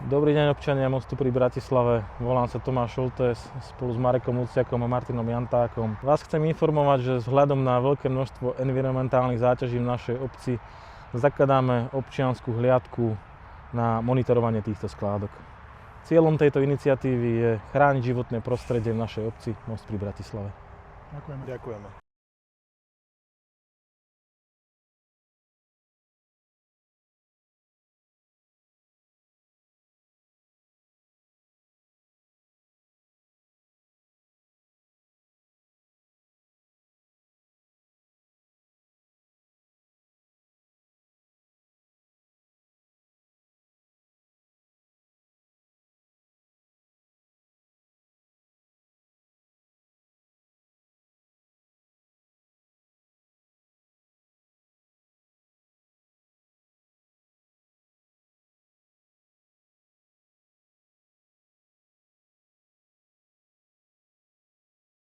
Dobrý deň občania Mostu pri Bratislave. Volám sa Tomáš Šoltés spolu s Marekom Luciakom a Martinom Jantákom. Vás chcem informovať, že vzhľadom na veľké množstvo environmentálnych záťaží v našej obci zakladáme občiansku hliadku na monitorovanie týchto skládok. Cieľom tejto iniciatívy je chrániť životné prostredie v našej obci Most pri Bratislave. Ďakujeme.